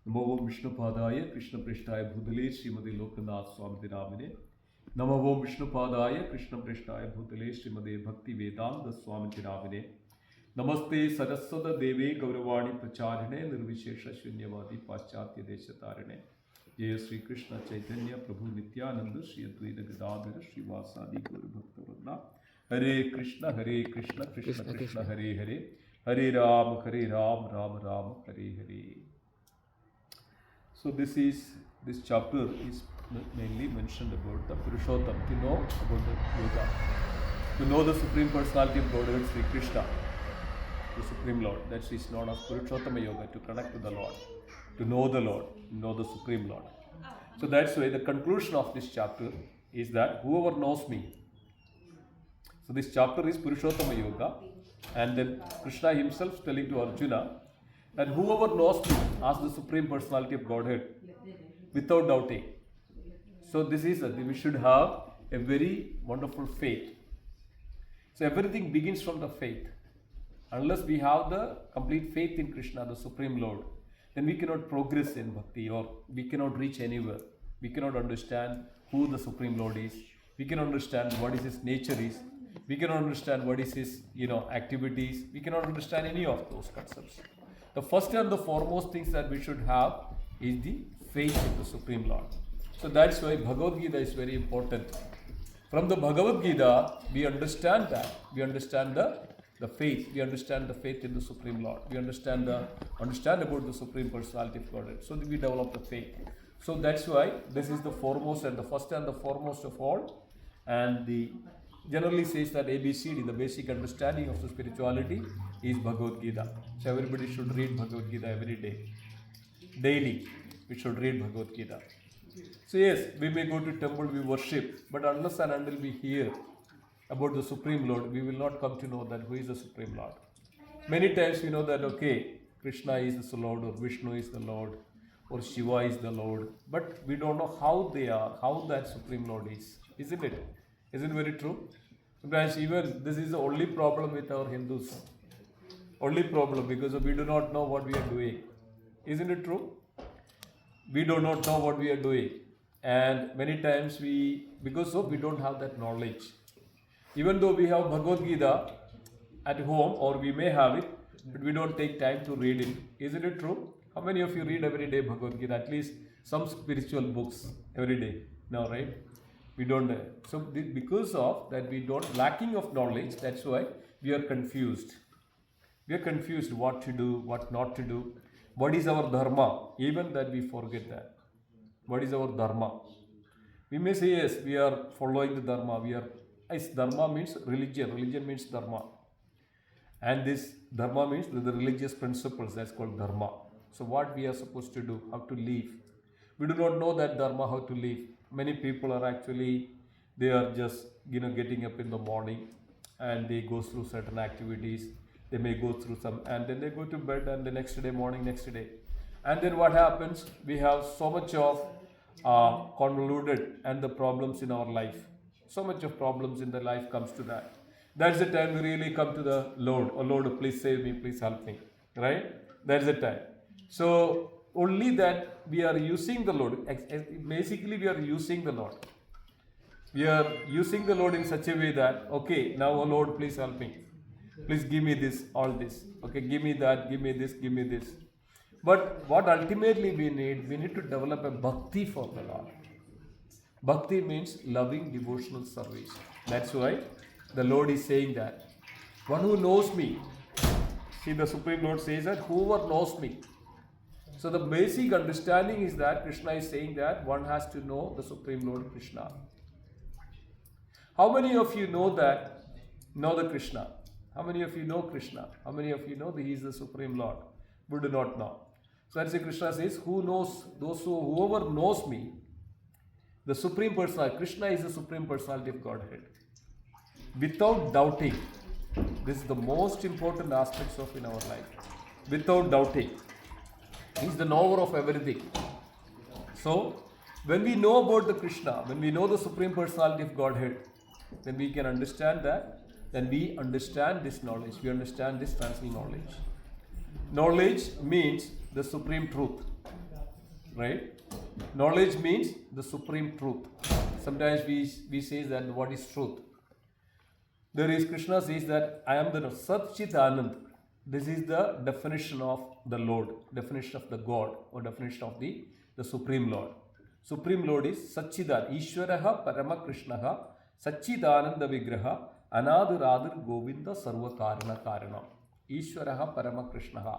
Namo Om Vishnupadaya Krishna Prishtaya Bhutale Srimade Lokanath Swami Ramine. Namo Om Vishnupadaya Krishna Prishtaya Bhutale Srimade Bhakti Vedanta Swami Ramine. Namaste Saraswata Deve Gauravani Pracharine Nirvishesha Shunyavadi Paschatya Deshatarine. Jaya Sri Krishna Chaitanya Prabhu Nityananda Sri Advaita Gadadhara Sri Vasadi Gauri Bhakta Hare Krishna Krishna Krishna Hare Hare Hare Ram Ram Ram Hare Hare. So this chapter is mainly mentioned about the Purushottam, to know about the yoga, to know the Supreme Personality of Godhead Sri Krishna, the Supreme Lord. That is known as Purushottama Yoga, to connect to the Lord, to know the Lord, know the Supreme Lord. So that's why the conclusion of this chapter is that whoever knows me. So this chapter is Purushottama Yoga, and then Krishna himself telling to Arjuna that whoever knows me as the Supreme Personality of Godhead without doubting. So this is we should have a very wonderful faith. So everything begins from the faith. Unless we have the complete faith in Krishna, the Supreme Lord, then we cannot progress in bhakti, or we cannot reach anywhere. We cannot understand who the Supreme Lord is. We cannot understand what is his nature is. We cannot understand what is his activities. We cannot understand any of those concepts. The first and the foremost things that we should have is the faith in the Supreme Lord. So that's why Bhagavad Gita is very important. From the Bhagavad Gita, we understand that. We understand the faith. We understand the faith in the Supreme Lord. We understand about the Supreme Personality of Godhead. So we develop the faith. So that's why this is the foremost and the first and the foremost of all. And the generally says that ABCD, the basic understanding of the spirituality, is Bhagavad Gita. So everybody should read Bhagavad Gita every day. Daily, we should read Bhagavad Gita. So yes, we may go to temple, we worship, but unless and until we hear about the Supreme Lord, we will not come to know that who is the Supreme Lord. Many times we know that, okay, Krishna is the Lord, or Vishnu is the Lord, or Shiva is the Lord, but we don't know how they are, how that Supreme Lord is. Isn't it? Isn't it very true? Sometimes even this is the only problem with our Hindus. Only problem, because we do not know what we are doing. Isn't it true? We do not know what we are doing. And many times because we don't have that knowledge. Even though we have Bhagavad Gita at home, or we may have it, but we don't take time to read it. Isn't it true? How many of you read every day Bhagavad Gita? At least some spiritual books every day. No, right? We don't. So because of that, we don't, lacking of knowledge, that's why we are confused. We are confused what to do, what not to do. What is our dharma? Even that we forget that. What is our dharma? We may say, yes, we are following the dharma. Dharma means religion. Religion means dharma. And this dharma means the religious principles. That's called dharma. So what we are supposed to do, how to live. We do not know that dharma, how to live. Many people are actually, they are just, getting up in the morning and they go through certain activities. They may go through some, and then they go to bed, and the next day. And then what happens? We have so much of convoluted and the problems in our life. So much of problems in the life comes to that. That's the time we really come to the Lord. Oh Lord, please save me, please help me. Right? That's the time. So only that we are using the Lord. Basically, we are using the Lord. We are using the Lord in such a way that, okay, now, oh Lord, please help me. Please give me this, all this. Okay, give me that, give me this, give me this. But what ultimately we need to develop a bhakti for the Lord. Bhakti means loving devotional service. That's why the Lord is saying that. One who knows me. See, the Supreme Lord says that whoever knows me. So the basic understanding is that Krishna is saying that one has to know the Supreme Lord Krishna. How many of you know the Krishna? How many of you know Krishna? How many of you know that He is the Supreme Lord? We do not know. So that's why Krishna says, whoever knows me, the Supreme Personality, Krishna is the Supreme Personality of Godhead. Without doubting, this is the most important aspects of in our life. Without doubting. He is the knower of everything. So, when we know about the Krishna, when we know the Supreme Personality of Godhead, then we can understand that, then we understand this knowledge, we understand this transcendental knowledge. Knowledge means the supreme truth. right? Knowledge means the supreme truth. Sometimes we say that what is truth? There is, Krishna says that I am the Sat Chit Anand. This is the definition of the Lord, definition of the God, or definition of the Supreme Lord. Supreme Lord is Satchidan, Ishwaraha Parama Krishnaha, Satchidananda Vigraha, Anadir Adir Govinda Sarva Karana Karana. Ishwaraha Parama Krishnaha.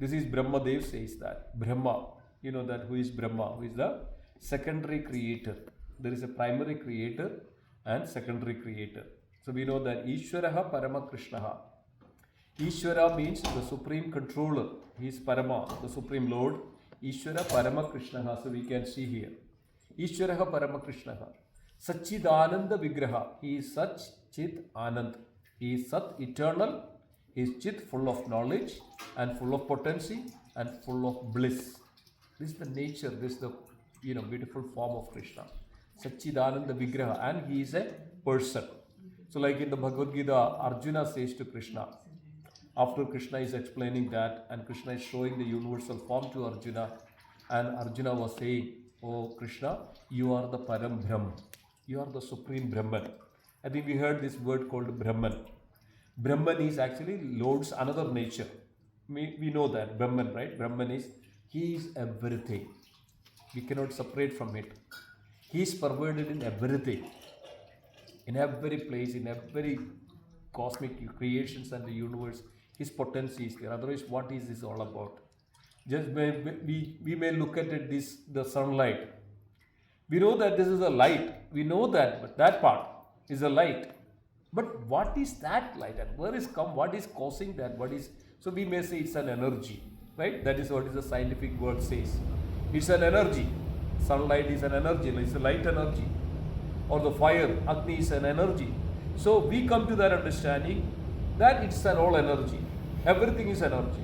This is Brahma Dev says that. Brahma, you know that who is Brahma, who is the secondary creator. There is a primary creator and secondary creator. So we know that Ishwaraha Parama Krishnaha. Ishwara means the supreme controller. He is Parama, the supreme Lord. Ishwara Parama Krishnaha. So we can see here. Ishwaraha Parama Krishnaha. Satchidananda Vigraha. He is Sach Chit Anand. He is Sat, eternal. He is Chit, full of knowledge and full of potency and full of bliss. This is the nature, this is the beautiful form of Krishna. Satchidananda Vigraha. And he is a person. So like in the Bhagavad Gita, Arjuna says to Krishna, after Krishna is explaining that and Krishna is showing the universal form to Arjuna, and Arjuna was saying, oh Krishna, you are the Param Brahman. You are the Supreme Brahman. I think we heard this word called Brahman. Brahman is actually Lord's another nature. We know that Brahman, right? Brahman is, he is everything. We cannot separate from it. He is pervaded in everything. In every place, in every cosmic creations and the universe, his potency is there. Otherwise, what is this all about? Just we may look at it, the sunlight. We know that this is a light. We know that, but that part is a light. But what is that light and where is come? What is causing that? So we may say it's an energy, right? That is what is the scientific word says. It's an energy. Sunlight is an energy. It's a light energy. Or the fire, Agni is an energy. So we come to that understanding that it's an all energy. Everything is energy.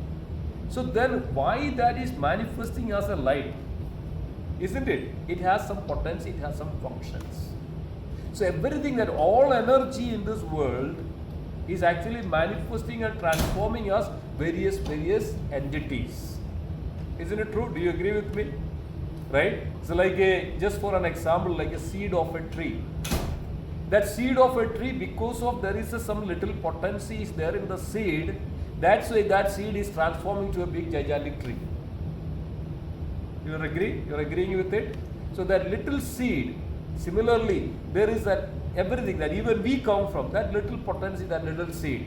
So then why that is manifesting as a light? Isn't it? It has some potency, it has some functions. So everything, that all energy in this world is actually manifesting and transforming us various entities. Isn't it true? Do you agree with me? Right? So like just for an example, like a seed of a tree. That seed of a tree, because of there is some little potency is there in the seed, that's why that seed is transforming to a big gigantic tree. You agree? You're agreeing with it? So that little seed, similarly, there is that everything that even we come from, that little potency, that little seed.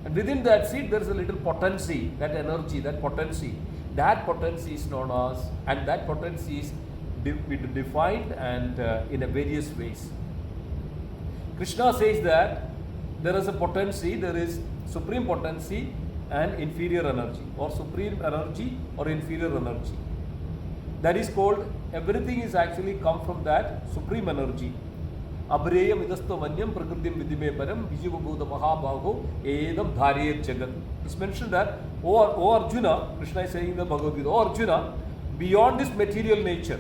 And within that seed, there is a little potency, that energy, that potency. That potency is known as, and that potency is defined and in a various ways. Krishna says that there is a potency, there is supreme potency and inferior energy, or supreme energy or inferior energy. That is called, everything is actually come from that supreme energy. Abreyam idasto manyam prakritim vidime param vijivabhuta mahabhago edam dharayet jagat. It's mentioned that, O Arjuna, Krishna is saying in the Bhagavad Gita, O Arjuna, beyond this material nature,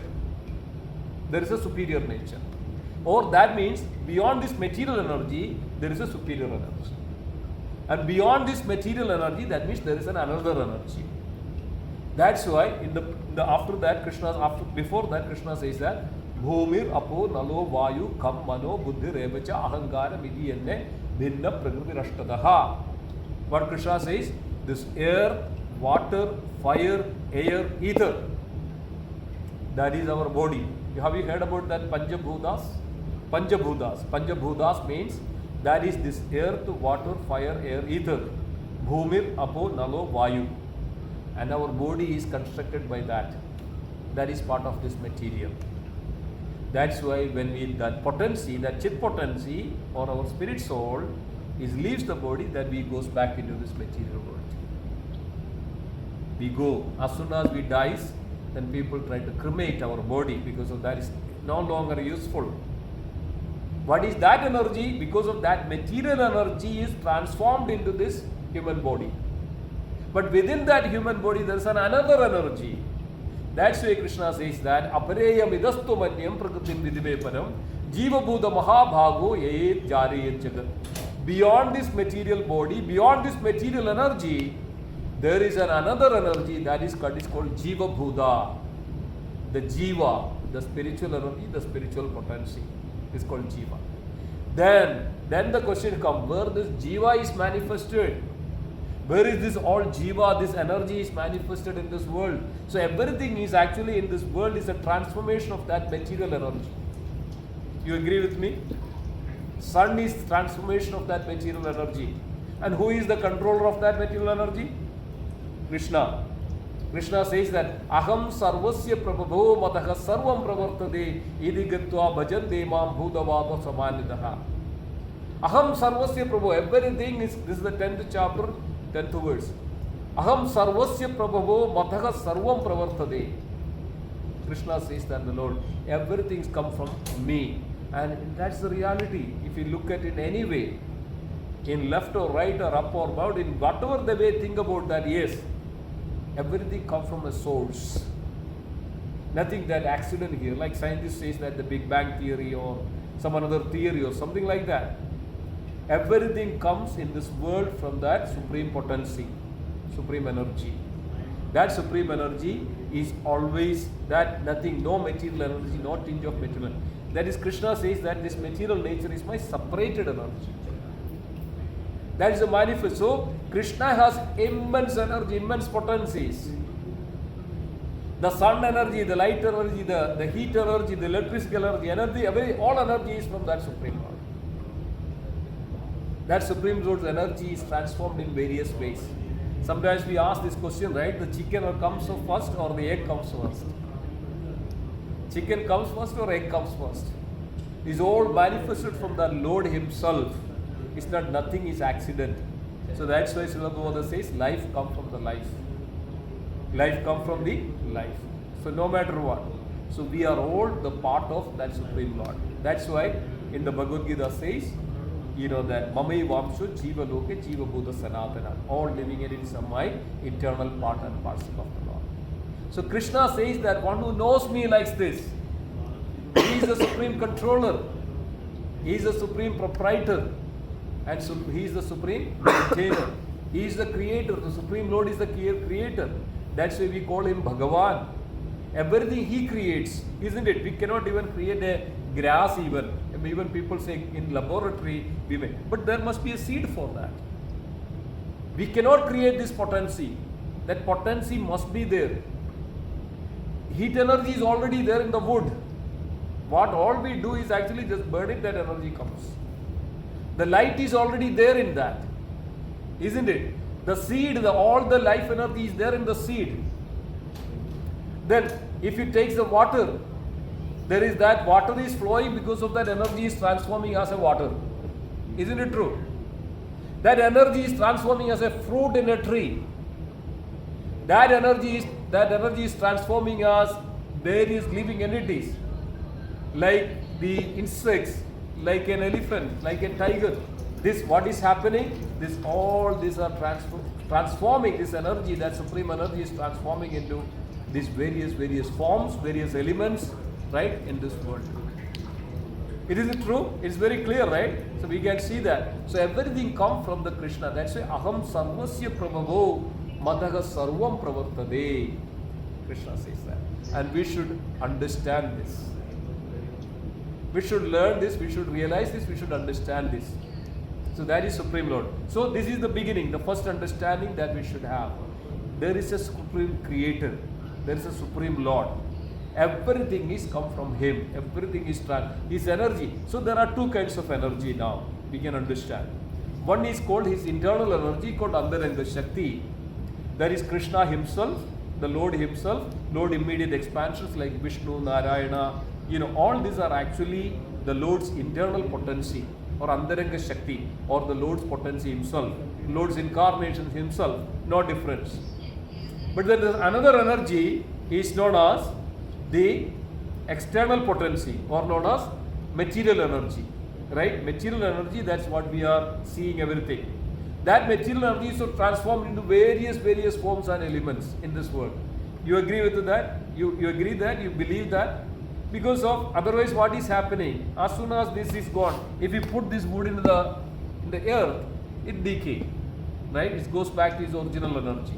there is a superior nature. Or that means, beyond this material energy, there is a superior energy. And beyond this material energy, that means there is another energy. That's why before that Krishna says that Bhumir apo nalo vayu kam mano buddhi revacha ahankara vidhi enne bhinna prakriti rashtadaha. What Krishna says, this air, water, fire, air, ether, that is our body. Have you heard about that Panchabhutas? Panchabhutas means that is this earth, water, fire, air, ether. Bhumir apo nalo vayu. And our body is constructed by that. That is part of this material. That's why when that potency, that chit potency or our spirit soul leaves the body, that we goes back into this material world. We go, as soon as we dies, then people try to cremate our body because of that is no longer useful. What is that energy? Because of that material energy is transformed into this human body. But within that human body, there is another energy. That's why Krishna says that apareyam idastu manyam prakritim vidime param jiva bhuta mahabhago yayet jarayet jagat. Beyond this material body, beyond this material energy, there is another energy that is called Jiva Bhuta. the jiva, the spiritual energy, the spiritual potency is called jiva. Then the question comes, where this jiva is manifested? Where is this all jiva, this energy is manifested in this world? So everything is actually in this world is a transformation of that material energy. You agree with me? Sun is transformation of that material energy. And who is the controller of that material energy? Krishna. Krishna says that Aham sarvasya prabhavo mataha sarvam pravartade idi gatva bhajante mam bhudavata samanidaha. Aham sarvasya prabhu. Everything is, this is the 10th chapter, 10th verse. Aham sarvasya prabhavo mataha sarvam pravartade. Krishna says that the Lord, everything's come from me. And that's the reality. If you look at it in any way, in left or right or up or down, in whatever the way think about that, yes, everything comes from a source. Nothing that accident here, like scientists says that the Big Bang theory or some another theory or something like that. Everything comes in this world from that supreme potency, supreme energy. That supreme energy is always that nothing, no material energy, no tinge of material. That is, Krishna says that this material nature is my separated energy. That is the manifest. So, Krishna has immense energy, immense potencies. The sun energy, the light energy, the heat energy, the electrical energy, all energy is from that Supreme Lord. That Supreme Lord's energy is transformed in various ways. Sometimes we ask this question, right? The chicken comes first or the egg comes first? Chicken comes first or egg comes first? Is all manifested from the Lord Himself. It's not, nothing is accident. So that's why Srila Prabhupada says, life comes from the life. Life comes from the life. So no matter what. So we are all the part of that Supreme Lord. That's why in the Bhagavad Gita says, that Mamai Vamshu Jiva Loke Jiva Buddha Sanatana. All living in it is my eternal part and parcel of the Lord. So Krishna says that one who knows me likes this. He is the supreme controller. He is the supreme proprietor. And so He is the supreme maintainer. He is the creator. The Supreme Lord is the creator. That's why we call Him Bhagavan. Everything He creates, isn't it? We cannot even create a grass even. Even people say in laboratory we may. But there must be a seed for that. We cannot create this potency. That potency must be there. Heat energy is already there in the wood. What all we do is actually just burn it, that energy comes. The light is already there in that. Isn't it? The seed, all the life energy is there in the seed. Then if it takes the water, there is that water is flowing because of that energy is transforming as a water. Isn't it true? That energy is transforming as a fruit in a tree. That energy is transforming as various living entities. Like the insects, like an elephant, like a tiger. This, what is happening? All these are transforming this energy, that supreme energy is transforming into these various forms, various elements, right, in this world. It is true? It's very clear, right? So we can see that. So everything comes from the Krishna. That's why Aham Sarvasya Prabhavo Madaha Sarvam Pravartade. Krishna says that. And we should understand this. We should learn this, we should realize this, we should understand this. So that is Supreme Lord. So this is the beginning, the first understanding that we should have. There is a Supreme Creator. There is a Supreme Lord. Everything is come from Him. Everything is His energy. So there are two kinds of energy now. We can understand. One is called His internal energy, called Antaranga Shakti. There is Krishna Himself, the Lord Himself, Lord immediate expansions like Vishnu, Narayana. All these are actually the Lord's internal potency or Antaranga Shakti or the Lord's potency Himself, Lord's incarnation Himself, no difference. But then there's another energy is known as the external potency or known as material energy, right? Material energy, that's what we are seeing everything. That material energy is so transformed into various forms and elements in this world. You agree with that? You agree that? You believe that? Because of, otherwise what is happening? As soon as this is gone, if you put this wood in the earth, it decays, right? It goes back to its original energy.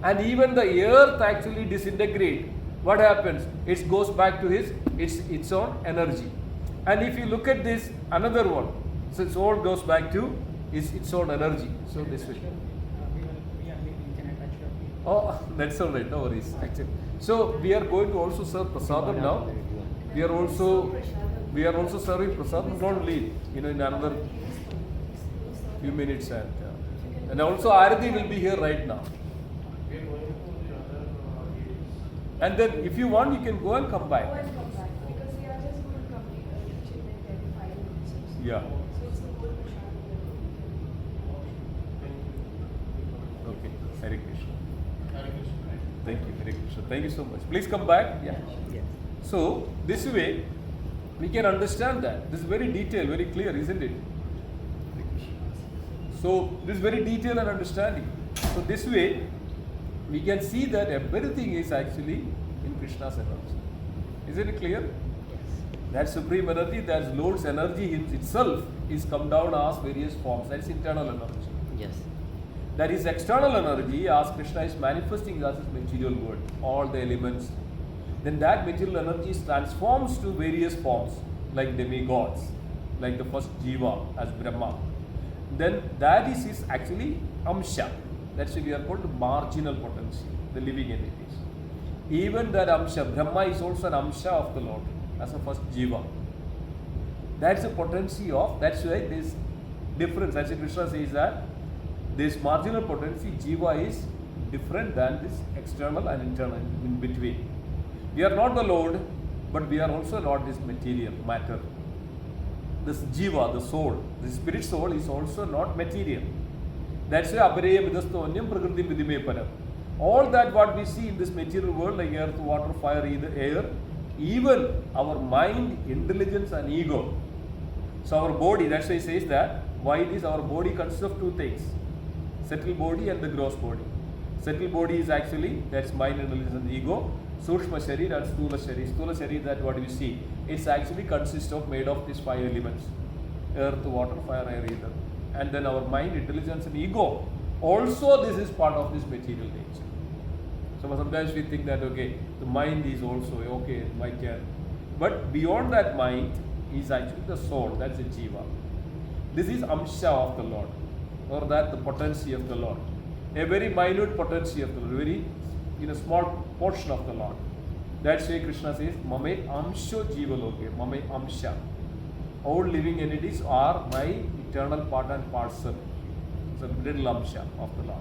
And even the earth actually disintegrates what happens? It goes back to its own energy. And if you look at this, another one, so soul goes back to its own energy. So this way. Oh, that's all right. No worries. Actually, so we are going to also serve prasadam now. We are also serving prasadam. Don't leave. In another few minutes, and also Arati will be here right now. And then, if you want, you can go and come back. Because we are just going to complete teaching in 5 minutes. Yeah. So it's the whole prashad. Okay. Hare Krishna. Thank you, Hare Krishna. Thank you so much. Please come back. Yeah. Yes. So this way we can understand that. This is very detailed, very clear, isn't it? So this is very detailed and understanding. So this way we can see that everything is actually in Krishna's energy. Isn't it clear? That supreme energy, that Lord's energy in itself is come down as various forms. That is internal energy. Yes. That is external energy as Krishna is manifesting as his material world, all the elements. Then that material energy transforms to various forms like demigods, like the first Jiva as Brahma. Then that is actually Amsha. That's why we are called marginal potency, the living entities. Even that Amsha, Brahma is also an Amsha of the Lord as a first Jiva. That's the potency of, that's why this difference, as Krishna says that this marginal potency, Jiva, is different than this external and internal in between. We are not the Lord, but we are also not this material, matter. This Jiva, the soul, the spirit soul is also not material. That's why Apareya Vidastonyam Prakriti Vidime Param. All that what we see in this material world like earth, water, fire, air, even our mind, intelligence and ego. So our body, that's why he says that, why it is our body consists of two things. Subtle body and the gross body. Subtle body is actually, that's mind, intelligence and ego. Sushma Sharir and Stula Sharir. Stula Sharir, that what we see, it's actually consists of, made of these 5 elements. Earth, water, fire, air, ether. And then our mind, intelligence and ego. Also this is part of this material nature. So sometimes we think that, okay, the mind is also, okay, my care. But beyond that mind is actually the soul, that's the Jiva. This is Amsha of the Lord, or that the potency of the Lord. A very minute potency of the Lord, very small portion of the Lord. That's why Krishna says, Mame Amsho Jiva Loke, Mame Amsha. All living entities are my eternal part and parcel. It's a little Amsha of the Lord.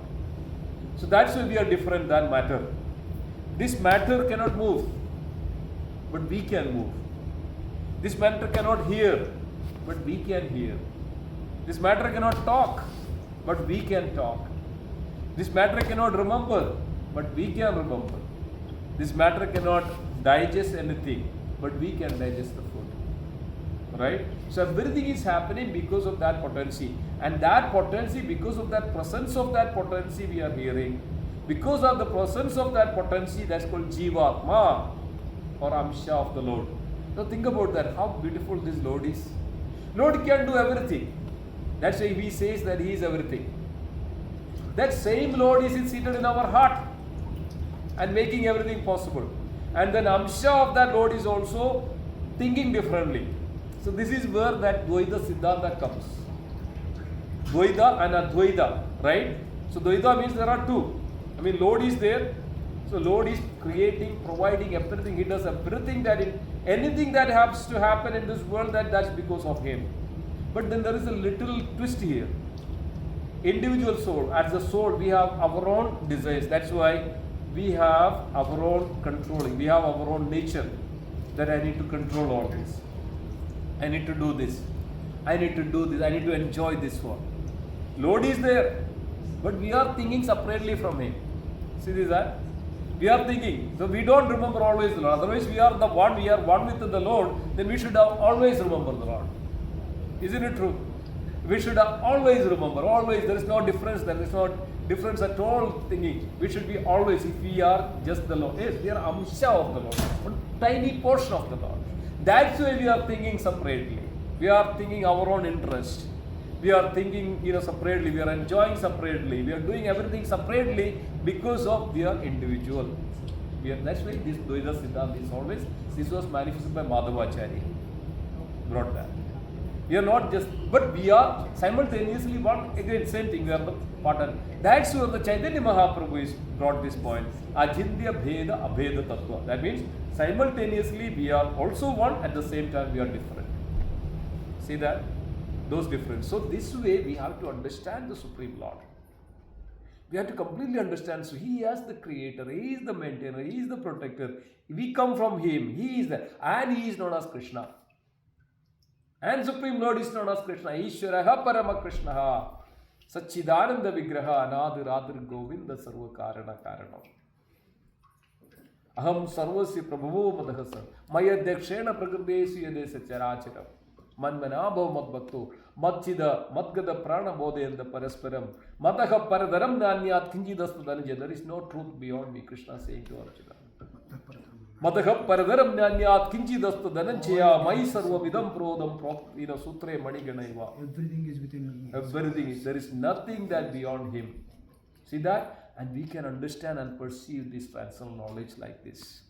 So that's why we are different than matter. This matter cannot move, but we can move. This matter cannot hear, but we can hear. This matter cannot talk, but we can talk. This matter cannot remember, but we can remember. This matter cannot digest anything, but we can digest the food. Right? So everything is happening because of that potency. And that potency, because of that presence of that potency we are hearing, because of the presence of that potency, that's called Jivatma or Amsha of the Lord. Now think about that, how beautiful this Lord is. Lord can do everything. That's why he says that he is everything. That same Lord is seated in our heart and making everything possible. And then Amsha of that Lord is also thinking differently. So this is where that Dvaita Siddhanta comes. Dvaita and Advaita, right? So Dvaita means there are two. I mean, Lord is there. So Lord is creating, providing everything. He does everything anything that has to happen in this world, that's because of Him. But then there is a little twist here. Individual soul, as a soul, we have our own desires. That's why we have our own controlling. We have our own nature that I need to control all this. I need to do this. I need to do this. I need to enjoy this one. Lord is there, but we are thinking separately from Him. See this that? We are thinking. So we don't remember always the Lord. Otherwise we are one with the Lord, then we should always remember the Lord. Isn't it true? We should always remember, always. There is no difference. There is no difference at all thinking. We should be always, if we are just the Lord. Yes, we are Amsha of the Lord. One tiny portion of the Lord. That's why we are thinking separately. We are thinking our own interest. We are thinking, separately. We are enjoying separately. We are doing everything separately because of we are individual. That's why this Dvaita Siddhanta is always, this was manifested by Madhavacharya, brought that. We are not just, but we are simultaneously one, again, same thing, we are the partner. That's where the Chaitanya Mahaprabhu is brought this point. Ajindya Bheda Abheda Tattva. That means simultaneously we are also one, at the same time we are different. See that? Those different. So this way we have to understand the Supreme Lord. We have to completely understand. So He is the creator, He is the maintainer, He is the protector. We come from Him, He is the, and He is known as Krishna. And Supreme Lord is known as Krishna. Ishwaraha Parama Krishnaha Satchidananda Vigraha Anadir Adir Govinda Sarva Karana Karanam. Aham Sarvasya Prabhavo Madhasa Maya Dekshena Pragadesi Yadesa Characharam Manmanabho Madbhakto Madchida Madgada Prana Bodhayanda Parasparam Mataha Paradaram Nanyat Kinjidastu Dhananja. There is no truth beyond me, Krishna saying to Arjuna. Mataha Paradaram Nanyat Kinjidastu Dhananchaya Mai Sarvamidam Prodam Sutre Maniganaiva. Everything is within me. Everything is, there is nothing that beyond Him. See that? And we can understand and perceive this transcendental knowledge like this.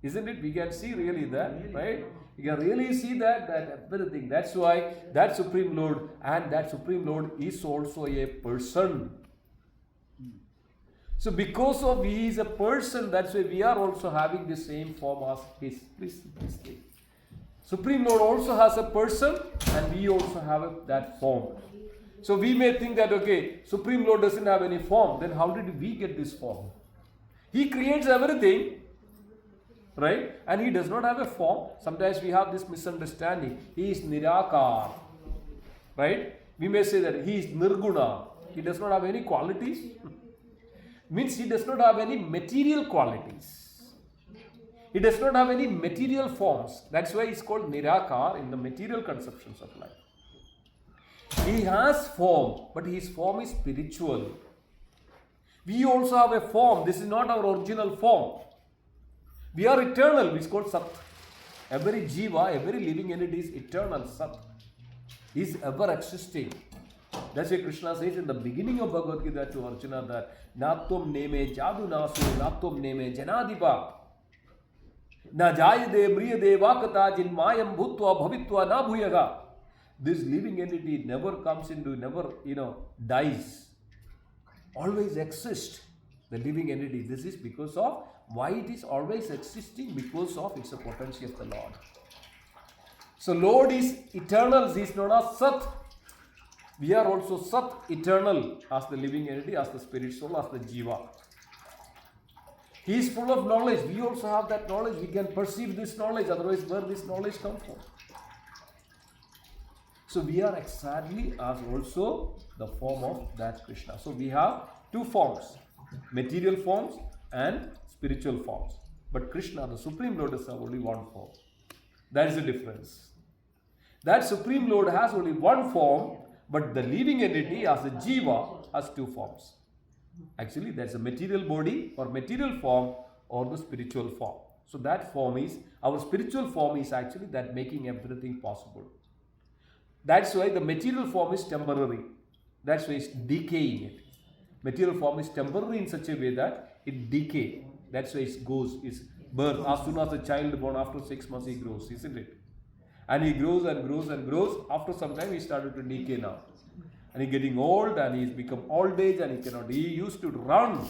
Isn't it? We can see really that, right? We can really see that everything. That's why that Supreme Lord, and that Supreme Lord is also a person. So because of He is a person, that's why we are also having the same form as His. Please take. Supreme Lord also has a person, and we also have that form. So we may think that, okay, Supreme Lord doesn't have any form, then how did we get this form? He creates everything, right? And He does not have a form. Sometimes we have this misunderstanding. He is Nirakar, right? We may say that He is Nirguna. He does not have any qualities. Means He does not have any material qualities. He does not have any material forms. That's why it's called Nirakar in the material conceptions of life. He has form, but His form is spiritual. We also have a form. This is not our original form. We are eternal. It's called Sat. Every Jiva, every living entity is eternal. Sat. He is ever existing. That's why Krishna says in the beginning of Bhagavad Gita to Arjuna that Natum neme jadu nasu, natum neme janadipa. Na jayade mriyade vakata jinmayam bhutva bhavitva na bhuyaga. This living entity never comes into, never, dies. Always exists. The living entity. This is because of why it is always existing, because of it's a potency of the Lord. So Lord is eternal. He is known as Sat. We are also Sat, eternal, as the living entity, as the spirit soul, as the Jiva. He is full of knowledge. We also have that knowledge. We can perceive this knowledge. Otherwise, where this knowledge comes from? So we are exactly as also the form of that Krishna. So we have two forms, material forms and spiritual forms. But Krishna, the Supreme Lord, has only one form. That is the difference. That Supreme Lord has only one form, but the living entity as a Jiva has two forms. Actually, there's a material body or material form or the spiritual form. So that form is, our spiritual form is actually that making everything possible. That's why the material form is temporary. That's why it's decaying it. Material form is temporary in such a way that it decays. That's why it goes, it's birth. As soon as a child born, after 6 months he grows, isn't it? And he grows and grows and grows. After some time he started to decay now. And he's getting old and he's become old age and he cannot. He used to run.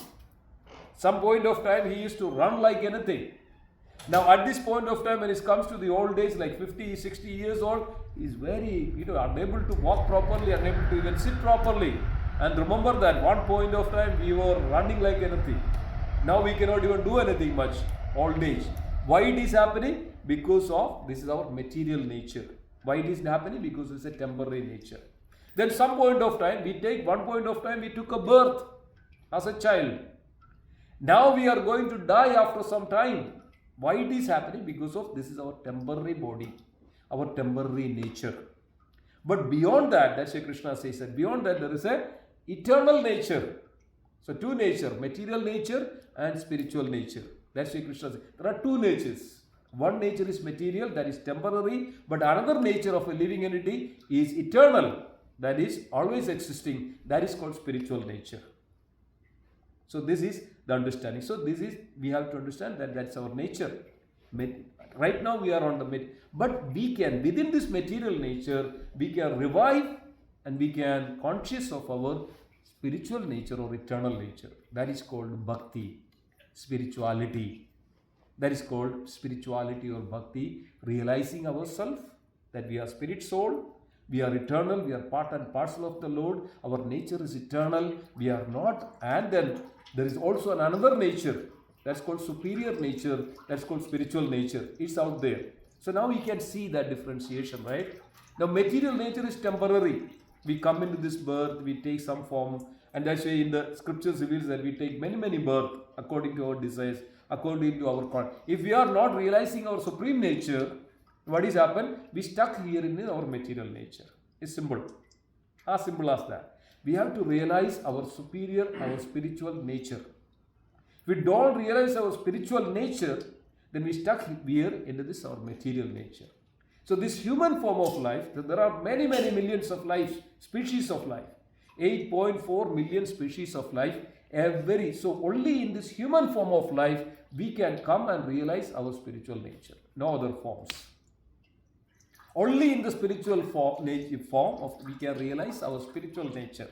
Some point of time he used to run like anything. Now at this point of time when it comes to the old age, like 50, 60 years old, he's very, unable to walk properly, unable to even sit properly. And remember that one point of time we were running like anything. Now we cannot even do anything much, old age. Why it is happening? Because of, this is our material nature. Why it is happening? Because it's a temporary nature. Then some point of time, one point of time we took a birth as a child. Now we are going to die after some time. Why it is happening? Because of this is our temporary body, our temporary nature. But beyond that, that's why Krishna says that beyond that there is a eternal nature. So two nature, material nature and spiritual nature. That's why Krishna says there are two natures. One nature is material, that is temporary, but another nature of a living entity is eternal, that is always existing, that is called spiritual nature. So this is the understanding. So this is, we have to understand that that's our nature. Right now we are on the but we can, within this material nature, we can revive and we can conscious of our spiritual nature or eternal nature. That is called bhakti, spirituality. That is called spirituality or bhakti, realizing ourselves that we are spirit soul, we are eternal, we are part and parcel of the Lord, our nature is eternal, we are not, and then there is also another nature, that's called superior nature, that's called spiritual nature, it's out there. So now we can see that differentiation, right? Now material nature is temporary, we come into this birth, we take some form, and that's why in the scriptures reveals that we take many births according to our desires, according to our if we are not realizing our supreme nature, what is happened? We stuck here in our material nature. It's simple. As simple as that. We have to realize our superior, our spiritual nature. If we don't realize our spiritual nature, then we stuck here into this our material nature. So this human form of life, there are many millions of life, species of life. 8.4 million species of life. So only in this human form of life, we can come and realize our spiritual nature. No other forms. Only in the spiritual form we can realize our spiritual nature.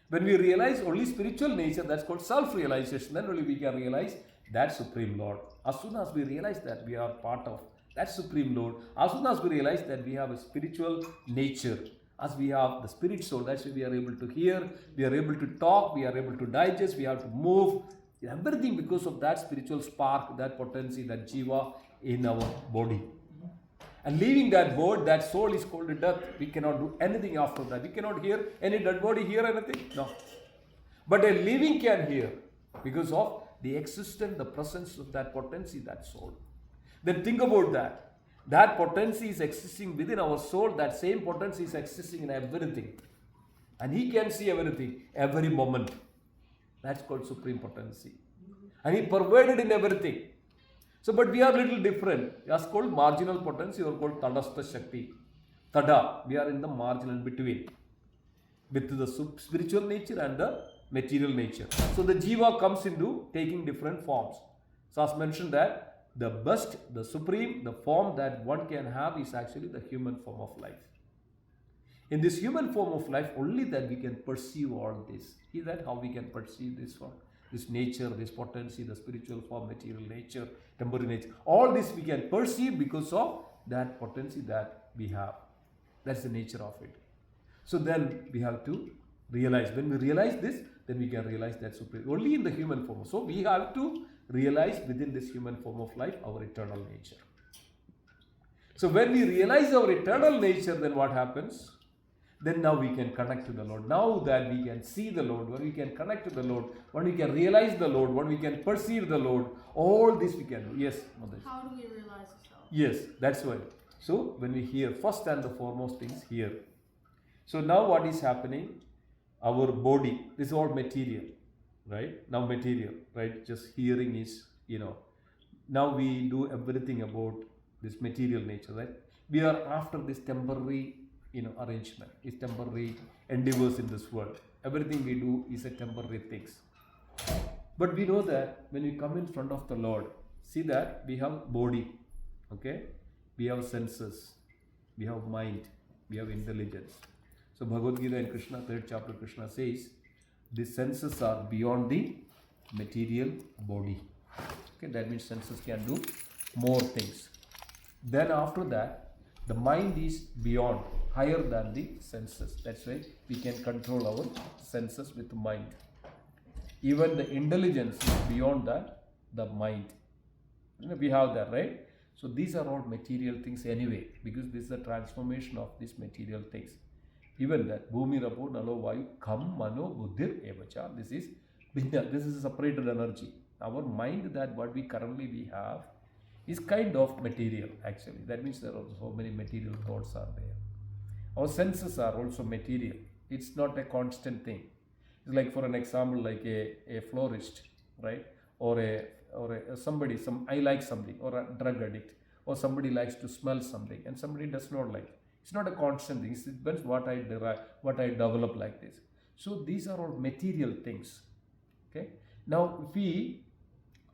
When we realize only spiritual nature, that's called self-realization, then only we can realize that Supreme Lord. As soon as we realize that we are part of that Supreme Lord, as soon as we realize that we have a spiritual nature, as we have the spirit soul, that's why we are able to hear, we are able to talk, we are able to digest, we have to move, everything because of that spiritual spark, that potency, that jiva in our body. And leaving that body, that soul is called death. We cannot do anything after that. We cannot hear any dead body hear anything. No. But a living can hear because of the existence, the presence of that potency, that soul. Then think about that. That potency is existing within our soul. That same potency is existing in everything. And he can see everything, every moment. That's called supreme potency. And he pervaded in everything. So, but we are little different. That's called marginal potency or called Tadastha Shakti. Tada, we are in the marginal between. With the spiritual nature and the material nature. So, the jiva comes into taking different forms. So, as mentioned that the best, the supreme, the form that one can have is actually the human form of life. In this human form of life, only that we can perceive all this. Is that how we can perceive this form? This nature, this potency, the spiritual form, material nature, temporary nature. All this we can perceive because of that potency that we have. That's the nature of it. So then we have to realize. When we realize this, then we can realize that supreme. Only in the human form. So we have to realize within this human form of life our eternal nature. So when we realize our eternal nature, then what happens? Then now we can connect to the Lord. Now that we can see the Lord, when we can connect to the Lord, when we can realize the Lord, when we can perceive the Lord, all this we can do. Yes, Mother. How do we realize the self? Yes, that's why. So when we hear, first and the foremost things here. So now what is happening? Our body, this is all material, right? Now material, right? Just hearing is, now we do everything about this material nature, right? We are after this temporary arrangement, is temporary endeavors in this world. Everything we do is a temporary things. But we know that when we come in front of the Lord, see that we have body, okay? We have senses, we have mind, we have intelligence. So Bhagavad Gita in Krishna, 3rd chapter, Krishna says, the senses are beyond the material body. Okay, that means senses can do more things. Then after that, the mind is beyond, higher than the senses. That's why we can control our senses with the mind. Even the intelligence is beyond that, the mind. We have that, right? So these are all material things anyway, because this is a transformation of these material things. Even that, Bhumi Rapo Nalo Vayu Kham Mano Buddhir Evacha. This is a separated energy. Our mind, that what we currently have, is kind of material actually. That means there are so many material thoughts are there. Our senses are also material. It's not a constant thing. It's like, for an example, like a florist, right? Or I like something, or a drug addict, or somebody likes to smell something and somebody does not like. It's not a constant thing. It depends what I develop like this. So these are all material things. Okay. Now,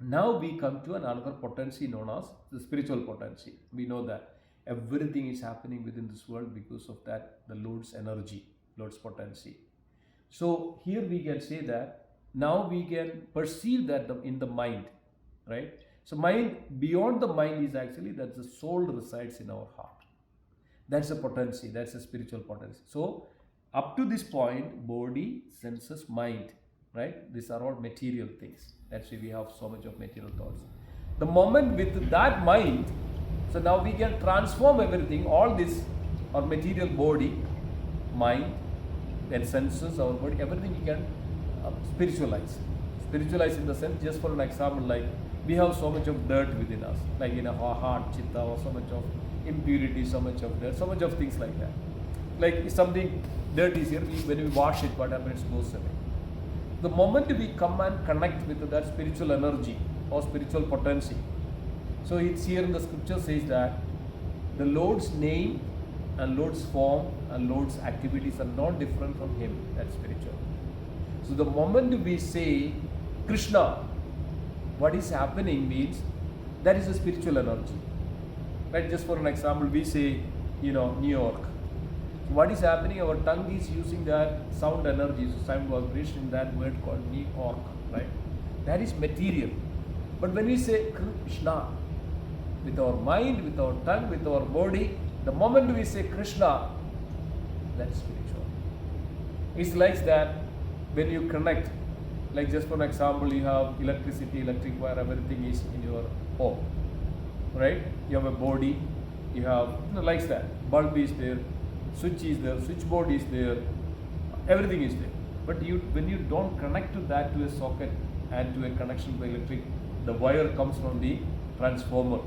now we come to another potency known as the spiritual potency. We know that everything is happening within this world because of that, the Lord's energy, Lord's potency. So here we can say that now we can perceive that in the mind, right? So mind, beyond the mind is actually that the soul resides in our heart. That's a potency, that's a spiritual potency. So up to this point, body, senses, mind, right? These are all material things. That's why we have so much of material thoughts. The moment with that mind, so now we can transform everything, all this, our material body, mind, then senses, our body, everything we can spiritualize. Spiritualize in the sense, just for an example, like we have so much of dirt within us, like in our heart, chitta, or so much of impurity, so much of dirt, so much of things like that. Like if something dirt is here, when we wash it, what happens? It goes away. The moment we come and connect with that spiritual energy or spiritual potency, so it's here in the scripture says that the Lord's name and Lord's form and Lord's activities are not different from Him. That's spiritual. So the moment we say Krishna, what is happening means that is a spiritual energy. Right? Just for an example, we say, New York. So what is happening? Our tongue is using that sound energy, so sound vibration in that word called New York, right? That is material. But when we say Krishna, with our mind, with our tongue, with our body, the moment we say Krishna, that's spiritual. It's like that when you connect, like just for an example, you have electricity, electric wire, everything is in your home, right? You have a body, you have, like that, bulb is there, switch is there, switchboard is there, everything is there. But when you don't connect to that, to a socket and to a connection by electric, the wire comes from the transformer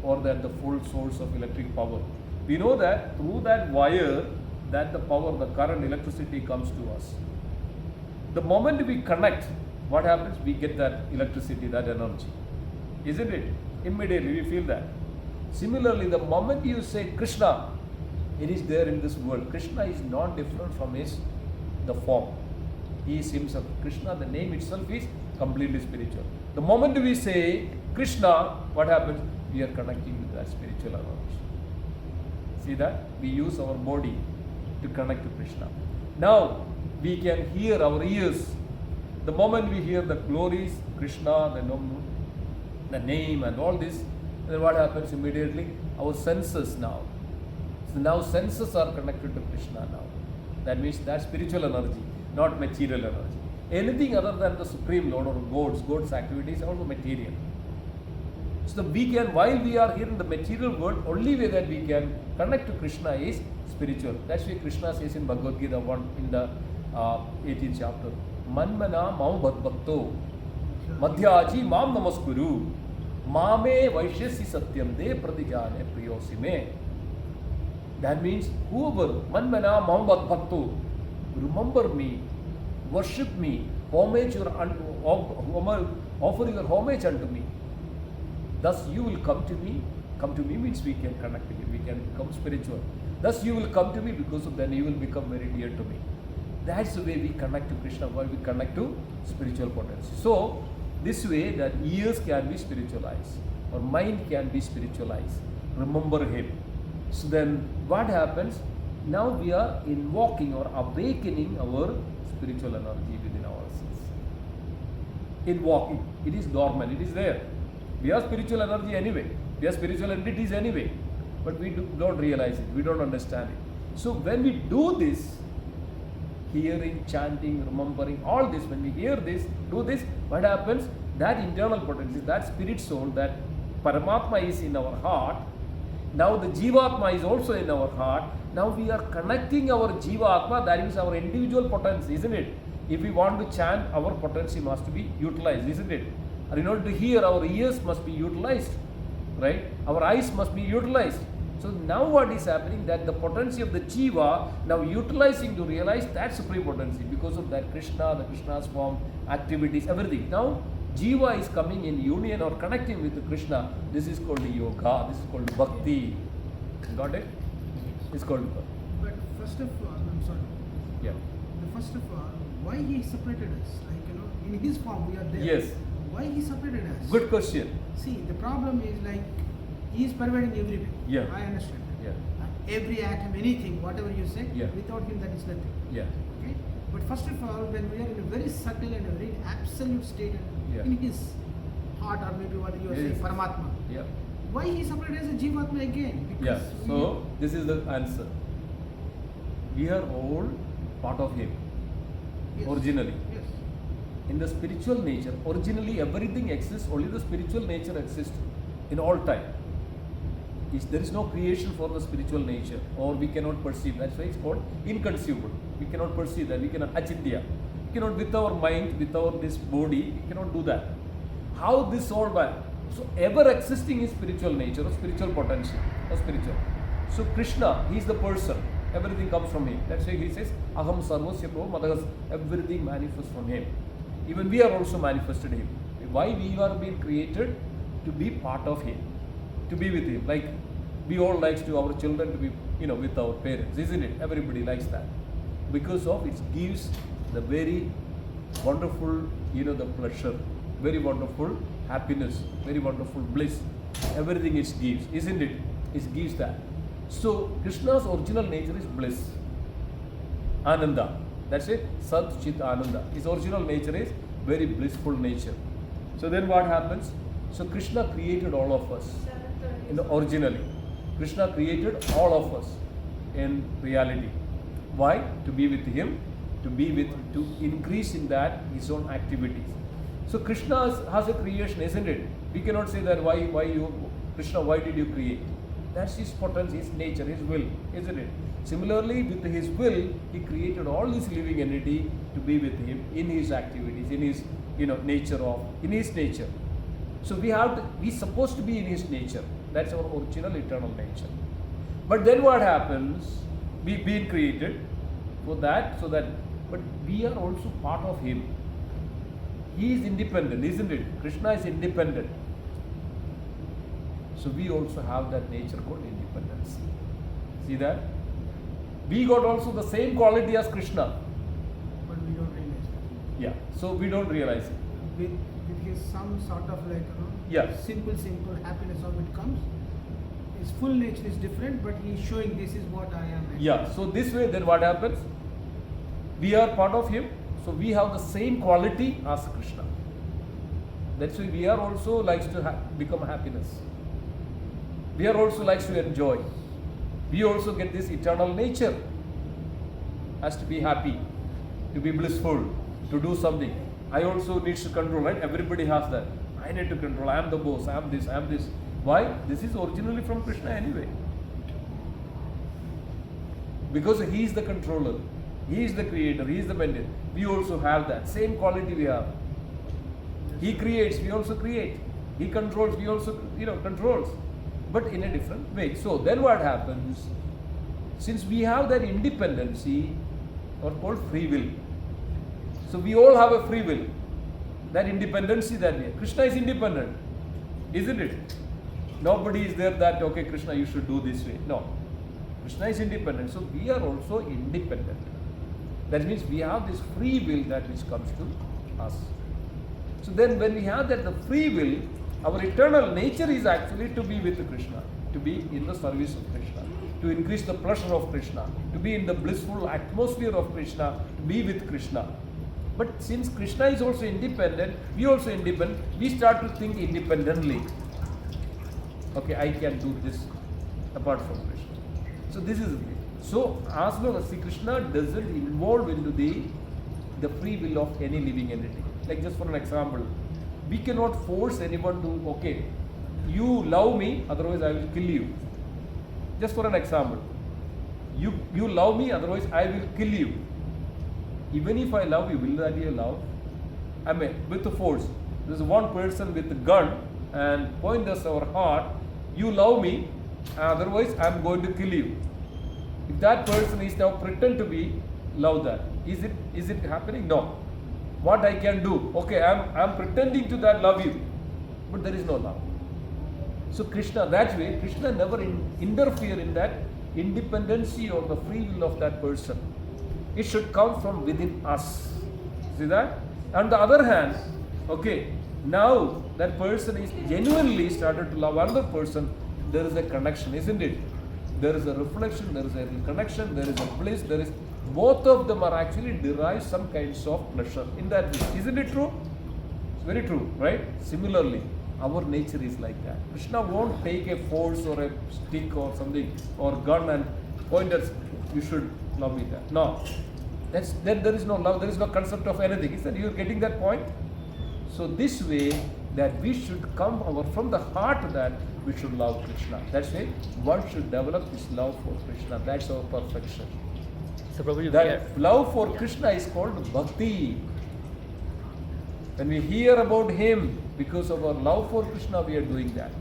or that the full source of electric power. We know that through that wire, that the power, the current, electricity comes to us. The moment we connect, what happens? We get that electricity, that energy. Isn't it? Immediately we feel that. Similarly, the moment you say Krishna, it is there in this world. Krishna is not different from the form. He is himself. Krishna, the name itself is completely spiritual. The moment we say Krishna, what happens? We are connecting with that spiritual energy. See that? We use our body to connect to Krishna. Now, we can hear our ears. The moment we hear the glories, Krishna, the name and all this, then what happens immediately? Our senses now. So now senses are connected to Krishna now. That means that spiritual energy, not material energy. Anything other than the Supreme Lord or God's activities are also material. So we can, while we are here in the material world, only way that we can connect to Krishna is spiritual. That's why Krishna says in Bhagavad Gita 1 in the 18th chapter, Manmana mam bhakto madhyaji mam namaskuru mame vaishyasi satyam de pradijane priyosime. That means whoever manmana mam bhakto, remember me, worship me, homage offer your homage unto me. Thus you will come to me. Come to me means we can connect to Him, we can become spiritual. Thus you will come to me, because of then you will become very dear to me. That's the way we connect to Krishna, while we connect to spiritual potency. So this way that ears can be spiritualized, or mind can be spiritualized. Remember Him. So then what happens? Now we are invoking or awakening our spiritual energy within ourselves. Invoking. It is dormant, it is there. We are spiritual energy anyway. We are spiritual entities anyway. But we don't realize it. We don't understand it. So when we do this, hearing, chanting, remembering, all this, when we hear this, do this, what happens? That internal potency, that spirit soul, that Paramatma is in our heart. Now the Jivatma is also in our heart. Now we are connecting our Jivatma, that is our individual potency, isn't it? If we want to chant, our potency must be utilized, isn't it? Or in order to hear, our ears must be utilized, right? Our eyes must be utilized. So now what is happening? That the potency of the Jiva now utilizing to realize that supreme potency because of that Krishna, the Krishna's form, activities, everything. Now Jiva is coming in union or connecting with the Krishna. This is called yoga. This is called bhakti. Got it? It's called bhakti. But first of all, I'm sorry. Yeah. First of all, why He separated us? Like, in His form we are there. Yes. Why He separated us? Good question. See, the problem is like He is pervading everywhere. Yeah. I understand. Yeah. Every atom, anything, whatever you say, Yeah. without Him that is nothing. Yeah. Okay? But first of all, when we are in a very subtle and a very absolute state Yeah. in His heart, or maybe what you are saying, Yes. Paramatma, Yeah. why He separated as a Jivatma again? Yeah. Because So this is the answer. We are all part of Him Yes. originally. Yes. In the spiritual nature, originally everything exists, only the spiritual nature exists in all time. There is no creation for the spiritual nature, or we cannot perceive. That's why it's called inconceivable. We cannot perceive that. We cannot achintya. We cannot, with our mind, with our this body, we cannot do that. How this all by? So ever existing is spiritual nature, or spiritual potential, or spiritual. So Krishna, he is the person. Everything comes from him. That's why he says, Aham sarvasya prabhu madagas. Everything manifests from him. Even we are also manifested him. Why we are being created? To be part of him, to be with him. Like we all likes to our children to be, with our parents, isn't it? Everybody likes that. Because of it gives the very wonderful, the pleasure, very wonderful happiness, very wonderful bliss. Everything it gives, isn't it? It gives that. So Krishna's original nature is bliss, Ananda. That's it. Sat Chit Ananda. His original nature is very blissful nature. So then what happens? So Krishna created all of us originally. Krishna created all of us in reality. Why? To be with him, to increase in that his own activities. So Krishna has a creation, isn't it? We cannot say that Krishna, why did you create? That's his potency, his nature, his will, isn't it? Similarly, with his will, he created all this living entity to be with him in his activities, in his in his nature. So we're supposed to be in his nature. That's our original eternal nature. But then what happens? We've been created for that, but we are also part of him. He is independent, isn't it? Krishna is independent. So we also have that nature called independence. See that? We got also the same quality as Krishna. But we don't realize it. Yeah. So we don't realize it. With his some sort of Yeah. simple happiness, how it comes. His full nature is different, but he is showing this is what I am. Yeah. So this way, then what happens? We are part of him. So we have the same quality as Krishna. That's why we are also likes to become happiness. We are also likes to enjoy. We also get this eternal nature. Has to be happy, to be blissful, to do something. I also needs to control, right? Everybody has that. I need to control. I am the boss. I am this. I am this. Why? This is originally from Krishna anyway. Because he is the controller. He is the creator. He is the maintainer. We also have that. Same quality we have. He creates. We also create. He controls. We also, controls. But in a different way. So then what happens? Since we have that independency, or called free will. So we all have a free will. That independency that we have. Krishna is independent. Isn't it? Nobody is there that, okay, Krishna, you should do this way. No. Krishna is independent. So we are also independent. That means we have this free will that which comes to us. So then when we have that, the free will, our eternal nature is actually to be with Krishna, to be in the service of Krishna, to increase the pleasure of Krishna, to be in the blissful atmosphere of Krishna, to be with Krishna. But since Krishna is also independent, we also independent, we start to think independently. Okay, I can do this apart from Krishna. So this is it. So as long as Krishna doesn't involve into the free will of any living entity. Like just for an example, we cannot force anyone to, okay, you love me, otherwise I will kill you. Just for an example, you love me, otherwise I will kill you. Even if I love you, will that be a love? I mean, with the force. There's one person with a gun and point us our heart, you love me, otherwise I am going to kill you. If that person is now pretend to be love that, is it happening? No. What I can do? Okay, I'm pretending to that love you, but there is no love. So Krishna, that way, Krishna never interfere in that independency or the free will of that person. It should come from within us. See that? On the other hand, okay, now that person is genuinely started to love another person, there is a connection, isn't it? There is a reflection, there is a connection, there is a bliss, there is, both of them are actually derive some kinds of pleasure in that way. Isn't it true? It's very true, right? Similarly, our nature is like that. Krishna won't take a force or a stick or something or gun and point at you should love me that. No. Then there is no love, there is no concept of anything. Isn't you getting that point? So this way that we should come from the heart that we should love Krishna. That's why one should develop this love for Krishna. That's our perfection. So Prabhuji, That love for Krishna is called bhakti. When we hear about him, because of our love for Krishna, we are doing that.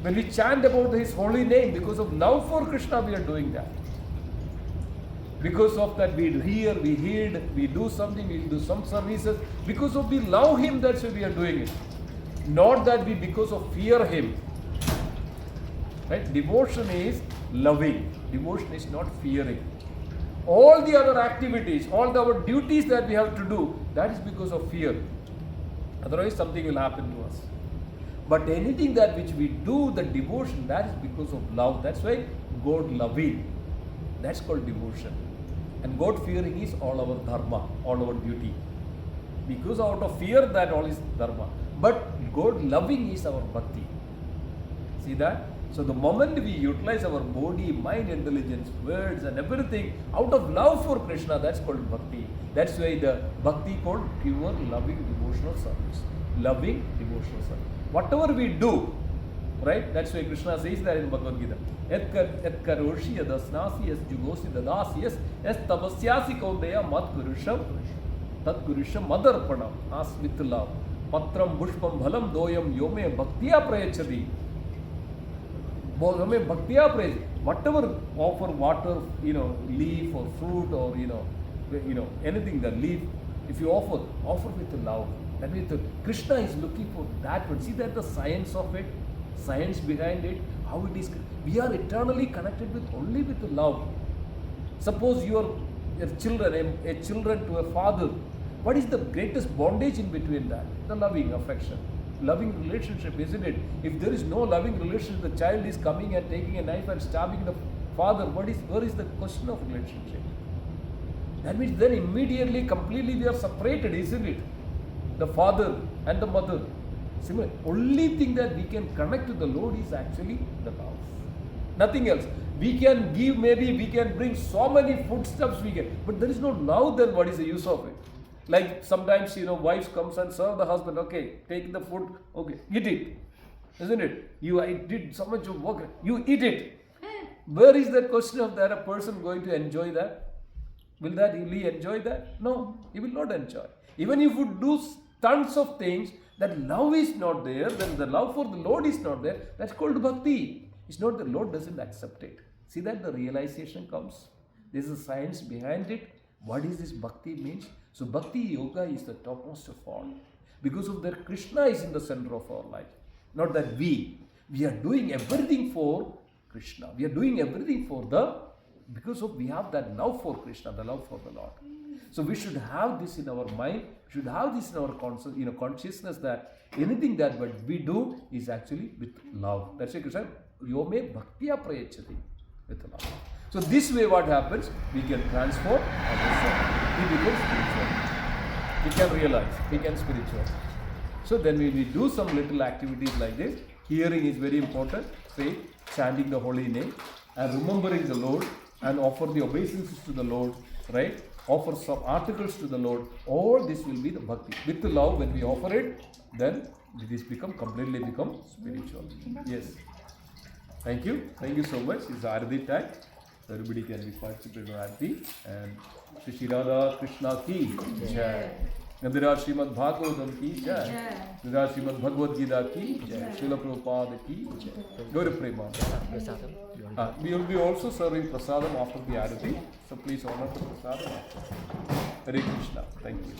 When we chant about his holy name, because of love for Krishna, we are doing that. Because of that, we hear, we heed, we do something, we do some services. Because of we love him, that's why we are doing it. Not that we because of fear him. Right? Devotion is loving. Devotion is not fearing. All the other activities, all our duties that we have to do, that is because of fear. Otherwise, something will happen to us. But anything that which we do, the devotion, that is because of love. That's why God loving. That's called devotion. And God fearing is all our dharma, all our duty. Because out of fear, that all is dharma. But God loving is our bhakti. See that? So the moment we utilize our body, mind, intelligence, words and everything out of love for Krishna, that's called bhakti. That's why the bhakti called pure loving devotional service. Loving devotional service. Whatever we do, right? That's why Krishna says that in Bhagavad Gita. Yat karoshi yadasnasi yas jugosi dadasi yas tapasyasi kaudeya mat kurusham tat kurusham madarpanam. Ask with love. Patram bushpam bhalam doyam yome bhaktiya prayachati. Whatever offer water, leaf or fruit or anything, the leaf, if you offer with love. That means Krishna is looking for that one. See that the science of it, science behind it, how it is. We are eternally connected with only with love. Suppose your children, a children to a father, what is the greatest bondage in between that? The loving affection. Loving relationship, isn't it? If there is no loving relationship, the child is coming and taking a knife and stabbing the father, where is the question of relationship? That means then immediately, completely we are separated, isn't it? The father and the mother. Similar, only thing that we can connect to the Lord is actually the love. Nothing else. We can give, maybe we can bring so many foodstuffs we can, but there is no love, then what is the use of it? Like sometimes, wives comes and serve the husband, okay, take the food, okay, eat it. Isn't it? I did so much of work, you eat it. Where is the question of that a person going to enjoy that? Will he enjoy that? No, he will not enjoy. Even if you do tons of things, that love is not there, then the love for the Lord is not there, that's called bhakti. It's not the Lord doesn't accept it. See that the realization comes. There's a science behind it. What is this bhakti means? So bhakti yoga is the topmost of all. Because of that, Krishna is in the center of our life. Not that we are doing everything for Krishna. We are doing everything because we have that love for Krishna, the love for the Lord. So we should have this in our mind, we should have this in our consciousness that anything that we do is actually with love. That's why Krishna, yome bhaktiya prayachati, with love. So this way what happens, we can transform ourselves. We become spiritual. We can realize, we can spiritual. So then when we do some little activities like this, hearing is very important, say chanting the holy name and remembering the Lord and offer the obeisances to the Lord, right? Offer some articles to the Lord. All this will be the bhakti. With the love, when we offer it, then this completely become spiritual. Yes. Thank you. Thank you so much. It's Arati time. Everybody can be participant in Arati. And Shri Radha Krishna ki Jai. Nandira Srimad Bhagavatam ki Jai. Nandira Srimad Bhagavad Gita ki Jai. Srila Prabhupada ki Jai. Gauri Premanand. We will be also serving prasadam after the Arati. So please honor the prasadam. Hare Krishna. Thank you.